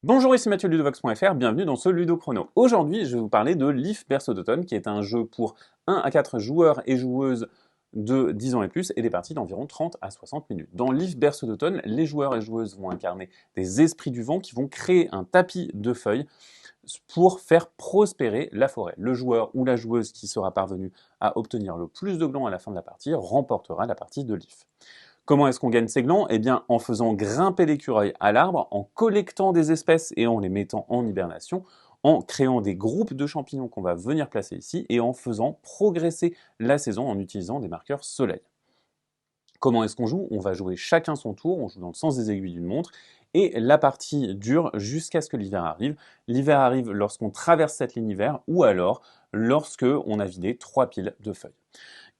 Bonjour, ici Mathieu de Ludovox.fr, bienvenue dans ce Ludo Chrono. Aujourd'hui, je vais vous parler de Leaf Berceau d'automne, qui est un jeu pour 1 à 4 joueurs et joueuses de 10 ans et plus, et des parties d'environ 30 à 60 minutes. Dans Leaf Berceau d'automne, les joueurs et joueuses vont incarner des esprits du vent qui vont créer un tapis de feuilles pour faire prospérer la forêt. Le joueur ou la joueuse qui sera parvenu à obtenir le plus de glands à la fin de la partie remportera la partie de Leaf. Comment est-ce qu'on gagne ces glands? Eh bien, en faisant grimper l'écureuil à l'arbre, en collectant des espèces et en les mettant en hibernation, en créant des groupes de champignons qu'on va venir placer ici et en faisant progresser la saison en utilisant des marqueurs soleil. Comment est-ce qu'on joue? On va jouer chacun son tour, on joue dans le sens des aiguilles d'une montre, et la partie dure jusqu'à ce que l'hiver arrive. L'hiver arrive lorsqu'on traverse cette ligne hiver, ou alors lorsque on a vidé 3 piles de feuilles.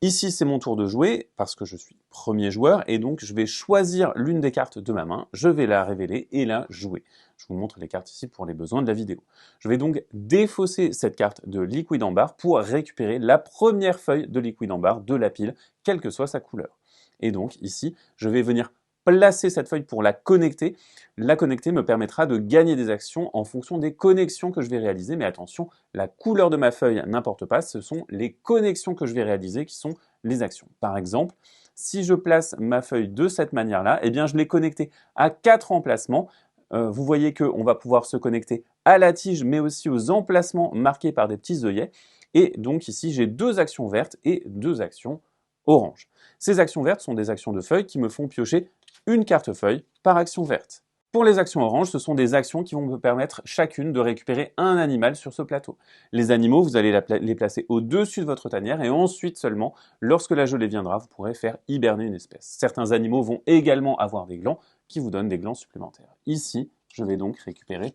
Ici, c'est mon tour de jouer, parce que je suis premier joueur, et donc je vais choisir l'une des cartes de ma main, je vais la révéler et la jouer. Je vous montre les cartes ici pour les besoins de la vidéo. Je vais donc défausser cette carte de Liquid Ambar pour récupérer la première feuille de Liquid Ambar de la pile, quelle que soit sa couleur. Et donc ici, je vais venir placer cette feuille pour la connecter. La connecter me permettra de gagner des actions en fonction des connexions que je vais réaliser. Mais attention, la couleur de ma feuille n'importe pas, ce sont les connexions que je vais réaliser qui sont les actions. Par exemple, si je place ma feuille de cette manière-là, eh bien je l'ai connectée à 4 emplacements. Vous voyez qu'on va pouvoir se connecter à la tige, mais aussi aux emplacements marqués par des petits œillets. Et donc ici, j'ai 2 actions vertes et 2 actions oranges. Ces actions vertes sont des actions de feuilles qui me font piocher une carte feuille par action verte. Pour les actions oranges, ce sont des actions qui vont me permettre chacune de récupérer un animal sur ce plateau. Les animaux, vous allez les placer au-dessus de votre tanière et ensuite seulement, lorsque la gelée viendra, vous pourrez faire hiberner une espèce. Certains animaux vont également avoir des glands qui vous donnent des glands supplémentaires. Ici, je vais donc récupérer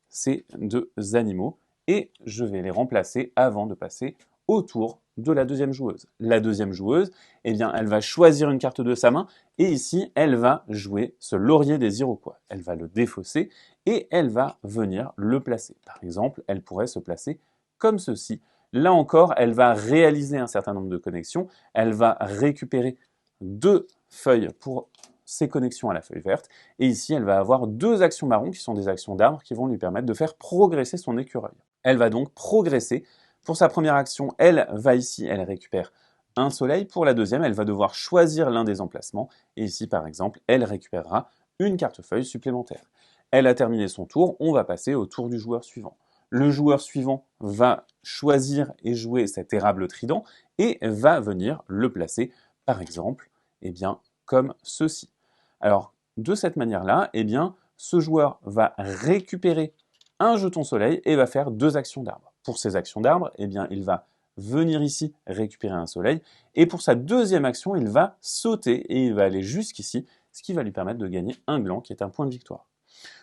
ces 2 animaux et je vais les remplacer avant de passer au tour de la deuxième joueuse. La deuxième joueuse, eh bien, elle va choisir une carte de sa main et ici, elle va jouer ce laurier des Iroquois. Elle va le défausser et elle va venir le placer. Par exemple, elle pourrait se placer comme ceci. Là encore, elle va réaliser un certain nombre de connexions. Elle va récupérer 2 feuilles pour ses connexions à la feuille verte. Et ici, elle va avoir 2 actions marron qui sont des actions d'arbre qui vont lui permettre de faire progresser son écureuil. Elle va donc progresser. Pour sa première action, elle va ici, elle récupère un soleil. Pour la deuxième, elle va devoir choisir l'un des emplacements. Et ici, par exemple, elle récupérera une carte feuille supplémentaire. Elle a terminé son tour, on va passer au tour du joueur suivant. Le joueur suivant va choisir et jouer cet érable trident et va venir le placer, par exemple, eh bien, comme ceci. Alors, de cette manière-là, eh bien, ce joueur va récupérer un jeton soleil et va faire 2 actions d'arbre. Pour ces actions d'arbre, eh bien, il va venir ici récupérer un soleil et pour sa deuxième action, il va sauter et il va aller jusqu'ici, ce qui va lui permettre de gagner un gland qui est un point de victoire.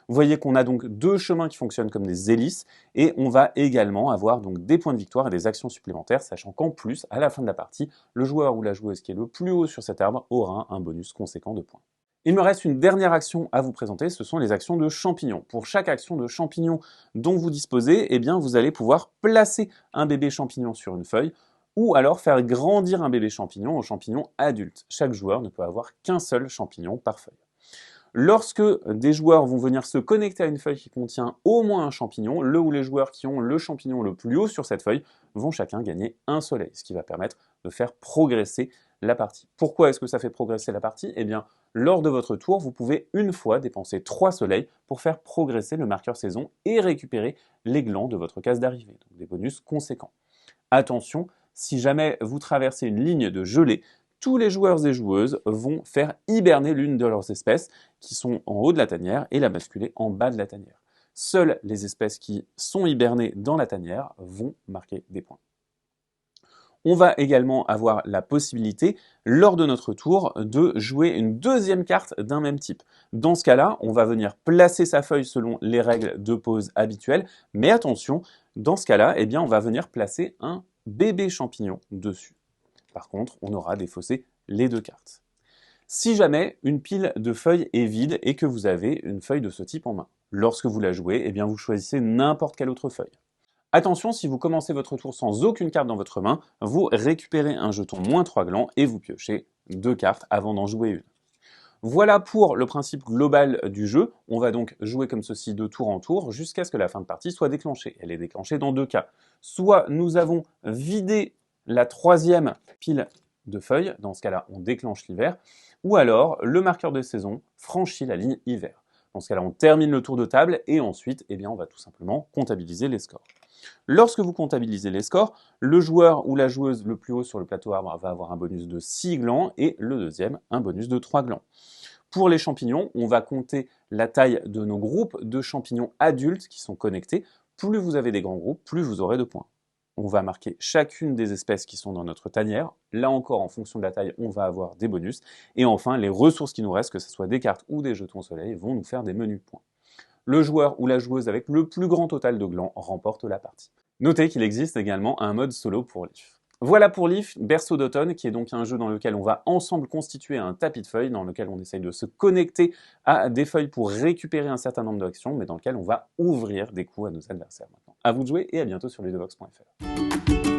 Vous voyez qu'on a donc 2 chemins qui fonctionnent comme des hélices et on va également avoir donc des points de victoire et des actions supplémentaires, sachant qu'en plus, à la fin de la partie, le joueur ou la joueuse qui est le plus haut sur cet arbre aura un bonus conséquent de points. Il me reste une dernière action à vous présenter, ce sont les actions de champignons. Pour chaque action de champignon dont vous disposez, eh bien vous allez pouvoir placer un bébé champignon sur une feuille ou alors faire grandir un bébé champignon au champignon adulte. Chaque joueur ne peut avoir qu'un seul champignon par feuille. Lorsque des joueurs vont venir se connecter à une feuille qui contient au moins un champignon, le ou les joueurs qui ont le champignon le plus haut sur cette feuille vont chacun gagner un soleil, ce qui va permettre de faire progresser la partie. Pourquoi est-ce que ça fait progresser la partie? Eh bien, lors de votre tour, vous pouvez une fois dépenser 3 soleils pour faire progresser le marqueur saison et récupérer les glands de votre case d'arrivée, donc des bonus conséquents. Attention, si jamais vous traversez une ligne de gelée, tous les joueurs et joueuses vont faire hiberner l'une de leurs espèces qui sont en haut de la tanière et la basculer en bas de la tanière. Seules les espèces qui sont hibernées dans la tanière vont marquer des points. On va également avoir la possibilité, lors de notre tour, de jouer une deuxième carte d'un même type. Dans ce cas-là, on va venir placer sa feuille selon les règles de pose habituelles, mais attention, dans ce cas-là, eh bien, on va venir placer un bébé champignon dessus. Par contre, on aura défaussé les 2 cartes. Si jamais une pile de feuilles est vide et que vous avez une feuille de ce type en main, lorsque vous la jouez, eh bien, vous choisissez n'importe quelle autre feuille. Attention, si vous commencez votre tour sans aucune carte dans votre main, vous récupérez un jeton -3 glands et vous piochez 2 cartes avant d'en jouer une. Voilà pour le principe global du jeu. On va donc jouer comme ceci de tour en tour jusqu'à ce que la fin de partie soit déclenchée. Elle est déclenchée dans deux cas. Soit nous avons vidé la troisième pile de feuilles, dans ce cas-là on déclenche l'hiver, ou alors le marqueur de saison franchit la ligne hiver. Dans ce cas-là on termine le tour de table et ensuite on va tout simplement comptabiliser les scores. Lorsque vous comptabilisez les scores, le joueur ou la joueuse le plus haut sur le plateau arbre va avoir un bonus de 6 glands et le deuxième un bonus de 3 glands. Pour les champignons, on va compter la taille de nos groupes de champignons adultes qui sont connectés. Plus vous avez des grands groupes, plus vous aurez de points. On va marquer chacune des espèces qui sont dans notre tanière. Là encore, en fonction de la taille, on va avoir des bonus. Et enfin, les ressources qui nous restent, que ce soit des cartes ou des jetons soleil, vont nous faire des menus points. Le joueur ou la joueuse avec le plus grand total de glands remporte la partie. Notez qu'il existe également un mode solo pour Leaf. Voilà pour Leaf, Berceau d'automne, qui est donc un jeu dans lequel on va ensemble constituer un tapis de feuilles, dans lequel on essaye de se connecter à des feuilles pour récupérer un certain nombre d'actions, mais dans lequel on va ouvrir des coups à nos adversaires maintenant. À vous de jouer et à bientôt sur ludovox.fr.